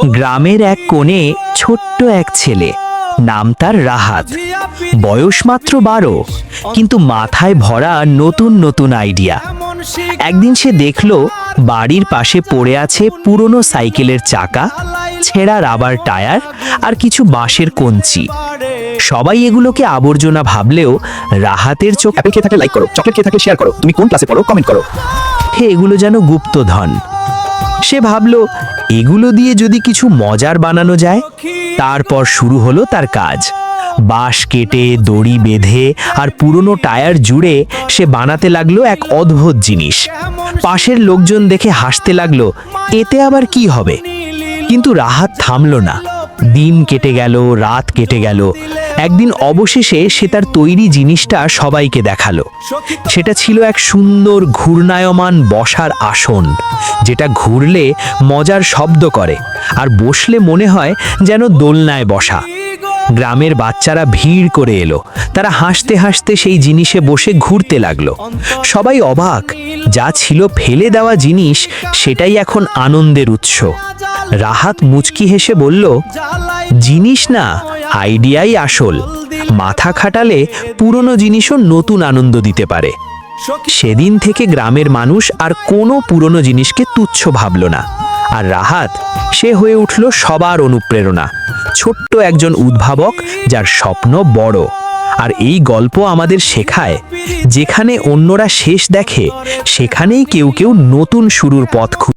গ্রামের এক কোণে ছোট্ট এক ছেলে, নাম তার রাহাত। বয়স মাত্র 12, কিন্তু মাথায় ভরা নতুন নতুন আইডিয়া। একদিন সে দেখল বাড়ির পাশে পড়ে আছে পুরনো সাইকেলের চাকা, ছেঁড়া রাবার টায়ার আর কিছু বাঁশের কঞ্চি। সবাই এগুলোকে আবর্জনা ভাবলেও রাহাতের চোখ অ্যাপেল খেয়ে থাকলে লাইক করো, চকলেট খেয়ে থাকলে শেয়ার করো, তুমি কোন ক্লাসে পড়ো কমেন্ট করো। এগুলো যেন গুপ্তধন। সে ভাবল এগুলো দিয়ে যদি কিছু মজার বানানো যায়। তারপর শুরু হলো তার কাজ। বাঁশ কেটে, দড়ি বেঁধে আর পুরনো টায়ার জুড়ে সে বানাতে লাগলো এক অদ্ভুত জিনিস। পাশের লোকজন দেখে হাসতে লাগলো, এতে আবার কি হবে? কিন্তু রাহাত থামলো না। দিন কেটে গেল, রাত কেটে গেল। একদিন অবশেষে সে তার তৈরি জিনিসটা সবাইকে দেখালো। সেটা ছিল এক সুন্দর ঘূর্ণায়মান বসার আসন, যেটা ঘুরলে মজার শব্দ করে আর বসলে মনে হয় যেন দোলনায় বসা। গ্রামের বাচ্চারা ভিড় করে এলো। তারা হাসতে হাসতে সেই জিনিসে বসে ঘুরতে লাগলো। সবাই অবাক, যা ছিল ফেলে দেওয়া জিনিস সেটাই এখন আনন্দের উৎস। রাহাত মুচকি হেসে বলল, জিনিস না, আইডিয়াই আসল। মাথা খাটালে পুরনো জিনিসও নতুন আনন্দ দিতে পারে। সেদিন থেকে গ্রামের মানুষ আর কোনো পুরনো জিনিসকে তুচ্ছ ভাবল না। আর রাহাত, সে হয়ে উঠল সবার অনুপ্রেরণা, ছোট্ট একজন উদ্ভাবক যার স্বপ্ন বড়। আর এই গল্প আমাদের শেখায়, যেখানে অন্যরা শেষ দেখে সেখানেই কেউ কেউ নতুন শুরুর পথ খুঁজে।